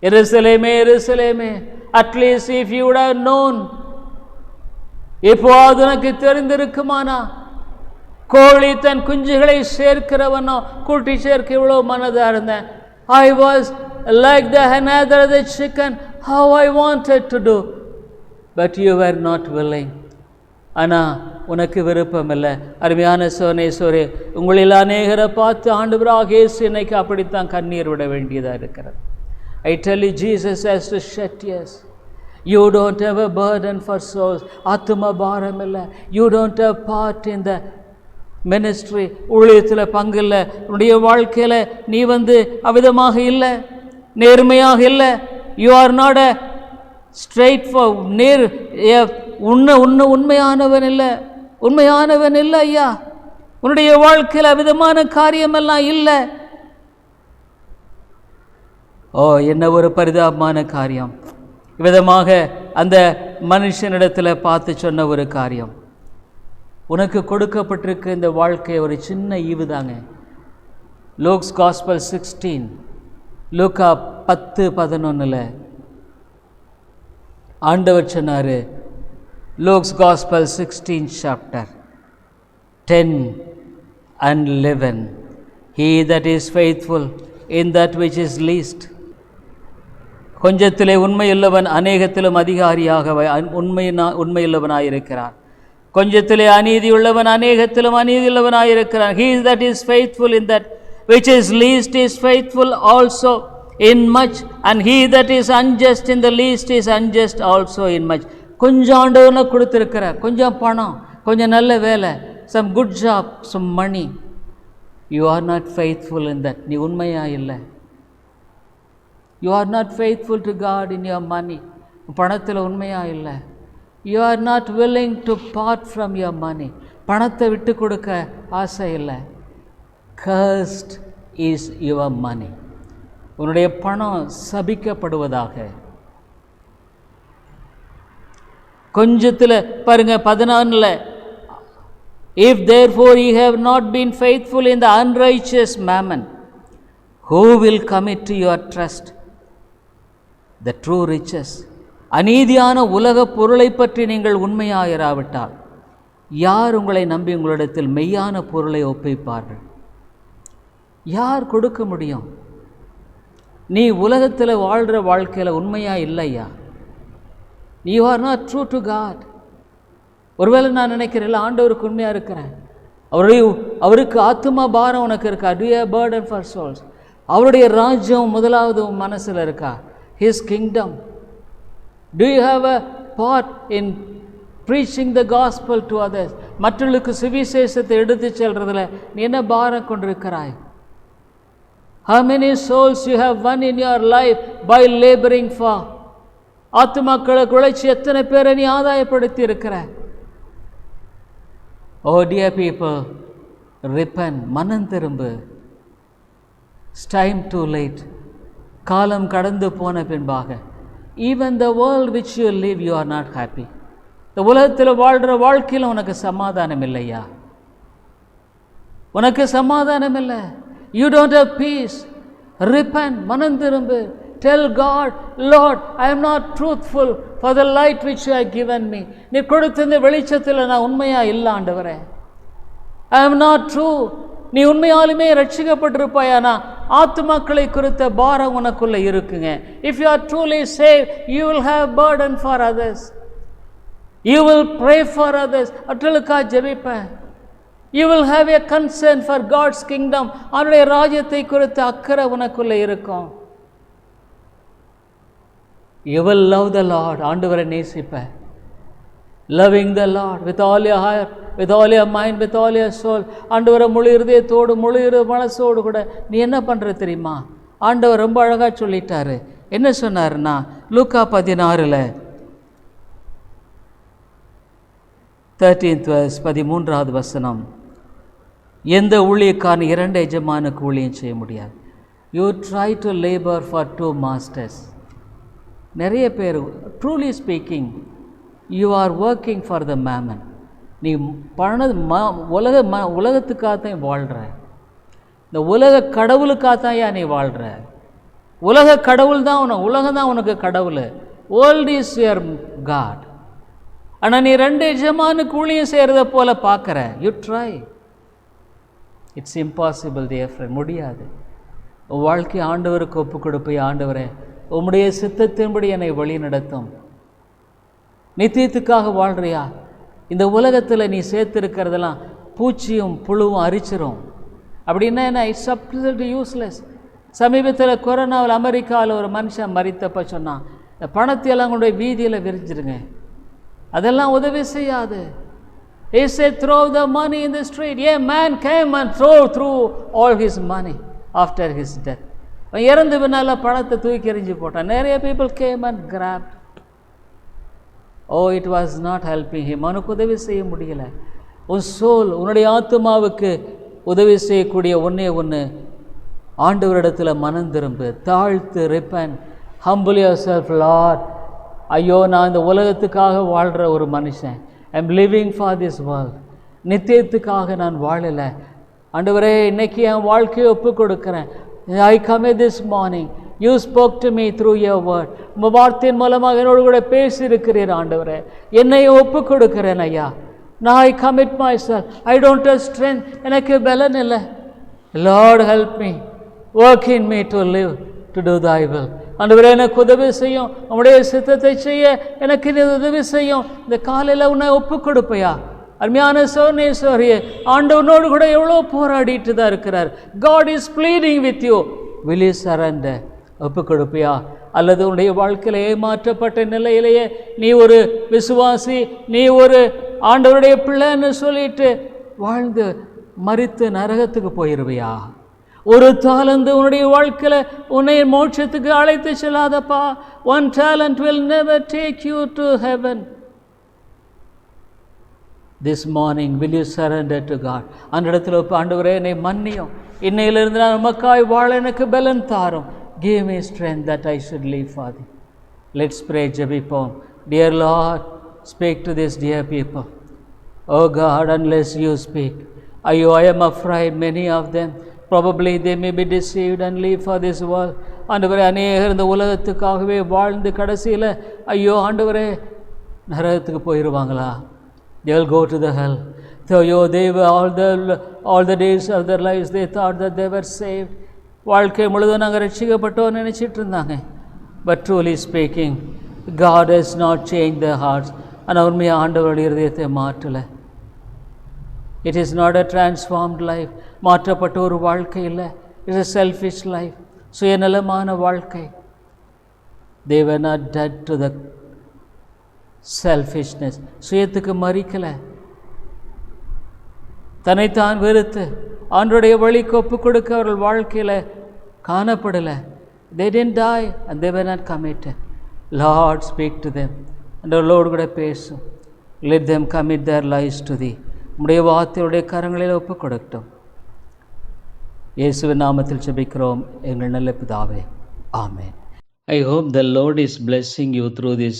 எருசலேமே எருசலேமே, at least if you would have known, இப்போது எனக்கு தெரிந்திருக்குமானா, கோழி தன் குஞ்சுகளை சேர்க்கிறவனோ கூட்டி சேர்க்க இவ்வளோ மனதாக இருந்தேன். I was like the another the chicken, how I wanted to do, but you were not willing. ஆனால் உனக்கு விருப்பம் இல்லை. அருமையான சோனேஸ்வரே, உங்களில் அநேகரை பார்த்து ஆண்டவராக இயேசு இன்னைக்கு அப்படித்தான் கண்ணீர் விட வேண்டியதாக இருக்கிறது. I tell you, Jesus has to shed tears. You don't have a burden for souls. ஆத்தும பாரம் இல்லை. You don't have part in the ministry. ஊழியத்தில் பங்கு இல்லை. உன்னுடைய வாழ்க்கையில் நீ அவிதமாக இல்லை, நேர்மையாக இல்லை. You are not a straight for உண்மையானவன் இல்லை, உண்மையானவன் இல்லை ஐயா. உன்னுடைய வாழ்க்கையில் அவிதமான காரியமெல்லாம் இல்லை. ஓ, என்ன ஒரு பரிதாபமான காரியம். விதமாக அந்த மனுஷனிடத்தில் பார்த்து சொன்ன ஒரு காரியம், உனக்கு கொடுக்கப்பட்டிருக்க இந்த வாழ்க்கை ஒரு சின்ன ஈவு தாங்க. லூக்ஸ் காஸ்பல் 16, லூக்கா 10:11 ஆண்டவர் சொன்னார். Luke's gospel 16 chapter 10 and 11, he that is faithful in that which is least, கொஞ்சத்திலே உண்மையுள்ளவன் அநேகத்திலும் அதிகாரியாக உண்மையுள்ளவனாயிருக்கிறான். கொஞ்சத்திலே அநீதியுள்ளவன் அநேகத்திலும் அநீதியுள்ளவனாயிருக்கிறான். He that is faithful in that which is least is faithful also in much, and he that is unjust in the least is unjust also in much. கொஞ்சம் ஆண்டவனை கொடுத்திருக்கிறார், கொஞ்சம் பணம், கொஞ்சம் நல்ல வேலை, some good job, some money. You are not faithful in that. நீ உண்மையா இல்லை. You are not faithful to God in your money. பணத்தில் உண்மையா இல்லை. You are not willing to part from your money. பணத்தை விட்டு கொடுக்க ஆசை இல்லை. Cursed is your money. உன்னுடைய பணம் சபிக்கப்படுவதாக. கொஞ்சத்தில் பாருங்க 14, if therefore ye have not been faithful in the unrighteous mammon, who will commit to your trust the true riches? அநீதியான உலக பொருளை பற்றி நீங்கள் உண்மையாயிராவிட்டால் யார் உங்களை நம்பி உங்களிடத்தில் மெய்யான பொருளை ஒப்பிப்பார்கள்? யார் கொடுக்க முடியும்? நீ உலகத்தில் வாழ்கிற வாழ்க்கையில் உண்மையா இல்லையா? You are not true to God. ஒருவேளை நான் நினைக்கிறேன், ஆண்டவருக்கு உண்மையாக இருக்கிறேன், அவருக்கு ஆத்துமா பாரம் உனக்கு இருக்கா? Do you have burden for souls? அவருடைய ராஜ்யம் முதலாவது உன் மனசில் இருக்கா? His kingdom. Do you have a part in preaching the gospel to others? மற்றவர்களுக்கு சுவிசேஷத்தை எடுத்து செல்றதுல நீ என்ன பாரம் கொண்டிருக்கிறாய்? How many souls you have won in your life by laboring for? ஆத்துமாக்களுக்கு உழைச்சி எத்தனை பேரை நீ ஆதாயப்படுத்தி இருக்கிற? Oh dear people, repent, மனம் திரும்பு. It's time too late. காலம் கடந்து போன பின்பாக, even the world which you live, you are not happy. இந்த உலகத்தில் வாழ்கிற வாழ்க்கையில் உனக்கு சமாதானம் இல்லையா? உனக்கு சமாதானம் இல்லை. You don't have peace. Repent, மனம் திரும்பு. Tell God, Lord, I am not truthful for the light which you have given me. நீ கொடுத்த இந்த வெளிச்சத்தில் நான் உண்மையா இல்லை ஆண்டவரே. I am not true. நீ உண்மையாலுமே ரட்சிக்கப்பட்டிருப்பாயானா ஆத்துமாக்களை குறித்த பாரம் உனக்குள்ள இருக்குங்க. If you are truly saved, you will have burden for others. You will pray for others. மற்றவர்களுக்காக ஜெபிப்பேன். You will have a concern for God's kingdom. அவருடைய ராஜ்யத்தை குறித்த அக்கறை உனக்குள்ள இருக்கும். You will love the Lord. ஆண்டவரை நேசிப்ப. Loving the Lord with all your heart, with all your mind, with all your soul. ஆண்டவரை முழு இருதயத்தோடு முழு மனசோடு கூட நீ என்ன பண்ற தெரியுமா? ஆண்டவர் ரொம்ப அழகா சொல்லிட்டாரு. என்ன சொன்னாருன்னா, லூக்கா 16 13th verse 13வது வசனம், எந்த ஊழியக்காரன் 2 எஜமானுக்கு ஊழியம் செய்ய முடியாது. You try to labor for 2 masters. நிறைய பேர், truly speaking, you are working for the Memon. நீ உலகத்துக்காகத்தான் வாழ்கிற. இந்த உலக கடவுளுக்காகத்தான் நீ வாழ்கிற. உலக கடவுள் தான் உலகம் தான் உனக்கு கடவுள். World is your God. ஆனால் நீ 2 எஜமானுக்கு ஊழியம் செய்கிறத போல பார்க்குற. You try. It's impossible dear friend. முடியாது. உன் வாழ்க்கை ஆண்டவருக்கு ஒப்பு கொடுப்பை. ஆண்டவரே, உம்முடைய சித்தத்தின்படி என்னை வழி நடத்தும். நித்தியத்துக்காக வாழ்றியா? இந்த உலகத்தில் நீ சேர்த்துருக்கிறதெல்லாம் பூச்சியும் புழுவும் அரிச்சிரும். அப்படின்னா என்ன? It's absolutely useless. சமீபத்தில் கொரோனாவில் அமெரிக்காவில் ஒரு மனுஷன் மரித்தப்ப சொன்னான், இந்த பணத்தையெல்லாம் கொண்டு போய் வீதியில் விரிஞ்சிருங்க, அதெல்லாம் உதவி செய்யாது. He said, throw the money in the street. A man came and threw all his money after his death. அவன் இறந்து பின்னால் பணத்தை தூக்கி எறிஞ்சு போட்டான். நிறைய people came and grabbed. Oh, it was not helping him. அவனுக்கு உதவி செய்ய முடியல. உன் சோல், உன்னுடைய ஆத்துமாவுக்கு உதவி செய்யக்கூடிய ஒன்று, ஆண்டவரிடத்தில் மனம் திரும்பு, தாழ்த்து, repent, humble yourself, Lord. ஐயோ, நான் இந்த உலகத்துக்காக வாழ்கிற ஒரு மனுஷன். I'm living for this world. நித்தியத்துக்காக நான் வாழலை. ஆண்டவரே, இன்னைக்கு என் வாழ்க்கையை ஒப்பு கொடுக்குறேன். I commit this morning. You spoke to me through your word. உங்கள் வார்த்தையின் மூலமாக என்னோடு கூட பேசியிருக்கிறீர். ஆண்டவரே, என்னை ஒப்பு கொடுக்குறேன் ஐயா. நான் I commit myself. I don't have strength. எனக்கு பலன் இல்லை. Lord, help me. Work in me to live, to do thy will. ஆண்டவரே, எனக்கு உதவி செய்யும். உம்முடைய சித்தத்தை செய்ய எனக்கு நீ உதவி செய்யும். இந்த காலையில் உன்னை ஒப்பு கொடுப்பையா? அருமையான சோனேஸ்வரியே, ஆண்டவனோடு கூட எவ்வளோ போராடிட்டு தான் இருக்கிறார். God is pleading with you. Will you surrender? ஒப்பு கொடுப்பையா? அல்லது உன்னுடைய வாழ்க்கையில் ஏமாற்றப்பட்ட நிலையிலேயே நீ ஒரு விசுவாசி, நீ ஒரு ஆண்டவருடைய பிள்ளைன்னு சொல்லிட்டு வாழ்ந்து மரித்து நரகத்துக்கு போயிடுவியா? ஒரு தாலந்து உன்னுடைய வாழ்க்கையில் உன்னை மோட்சத்துக்கு அழைத்து செல்லாதப்பா. One talent will never take you to heaven. This morning will you surrender to God? அந்த இடத்துல ஆண்டவரே, என்னை மன்னியும். இன்னையிலிருந்து நான் உமக்காய் வாழ எனக்கு பலன் தாரும். Give me strength that I should live for thee. Let's pray. ஜெபிப்போம். Dear Lord, speak to this dear people. Oh God, unless you speak, ஐயோ, I am afraid many of them probably they may be deceived and live for this world. ஆண்டவரே, அநேகர் இந்த உலகத்துக்காகவே வாழ்ந்து கடைசியில் ஐயோ ஆண்டவரே நரகத்துக்கு போயிடுவாங்களா? They will go to the hell. So they were all the days of their lives they thought that they were saved. வாழ்க்கை முழுதும் நாங்கள் ரட்சிக்கப்பட்டோன்னு நினச்சிட்டு இருந்தாங்க. But truly speaking, God has not changed their hearts. ஆனால் உண்மையாக ஆண்டவருடைய இதயத்தை மாற்றலை. It is not a transformed life. மாற்றப்பட்ட ஒரு வாழ்க்கை இல்லை. It is a selfish life. சுயநலமான வாழ்க்கை. They were not dead to the selfishness. சுயத்துக்கு மறிக்கலை. தன்னைத்தான் வெறுத்து ஆண்டவருடைய வழிக்கு ஒப்பு கொடுக்க அவர்கள் வாழ்க்கையில் காணப்படலை. They didn't die and they were not committed. Lord, speak to them. ஆண்டவரோடு கூட பேசும். Let them commit their lives to thee. உம்முடைய வார்த்தையுடைய கரங்களில் ஒப்பு கொடுக்கட்டும். இயேசுவின் நாமத்தில் ஜெபிக்கிறோம் எங்கள் நல்ல பிதாவே. ஆமென். I hope the Lord is blessing you through this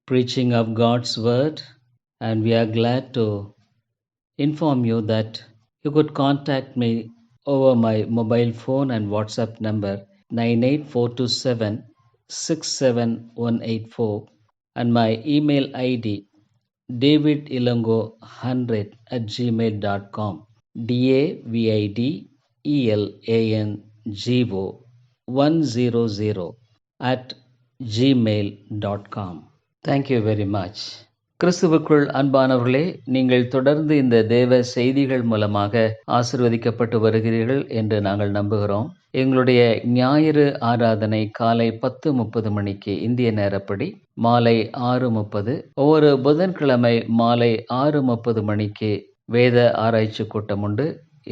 preaching of God's word, and we are glad to inform you that you could contact me over my mobile phone and WhatsApp number 9842767184 and my email ID davidilongo100@gmail.com davidilongo100@gmail.com. Thank you very much. கிறிஸ்துவுக்குள் அன்பானவர்களே, நீங்கள் தொடர்ந்து இந்த தேவ செய்திகள் மூலமாக ஆசீர்வதிக்கப்பட்டு வருகிறீர்கள் என்று நாங்கள் நம்புகிறோம். எங்களுடைய ஞாயிறு ஆராதனை காலை 10:30 மணிக்கு இந்திய நேரப்படி, மாலை 6:30, ஒவ்வொரு புதன்கிழமை மாலை 6:30 மணிக்கு வேத ஆராய்ச்சி கூட்டம் உண்டு.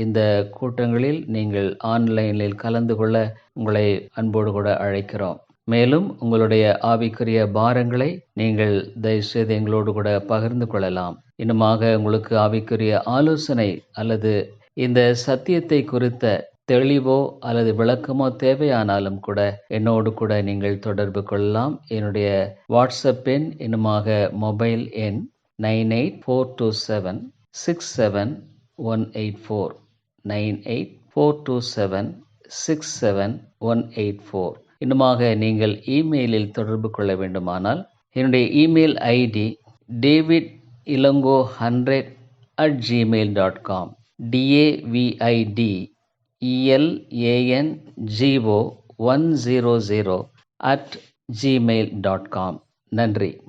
இந்த கூட்டங்களில் நீங்கள் ஆன்லைனில் கலந்து கொள்ள உங்களை அன்போடு கூட அழைக்கிறோம். மேலும் உங்களுடைய ஆவிக்குரிய பாரங்களை நீங்கள் தயவுசெய்து எங்களோடு கூட பகிர்ந்து கொள்ளலாம். இன்னுமாக உங்களுக்கு ஆவிக்குரிய ஆலோசனை அல்லது இந்த சத்தியத்தை குறித்த தெளிவோ அல்லது விளக்கமோ தேவையானாலும் கூட என்னோடு கூட நீங்கள் தொடர்பு கொள்ளலாம். என்னுடைய வாட்ஸ்அப் எண், இன்னுமாக மொபைல் எண் 9842767184 9842767184. இன்னுமாக நீங்கள் இமெயிலில் தொடர்பு கொள்ள வேண்டுமானால் என்னுடைய email ID davidilongo100@gmail.com davidilongo100 ELANGO100 @gmail.com. நன்றி.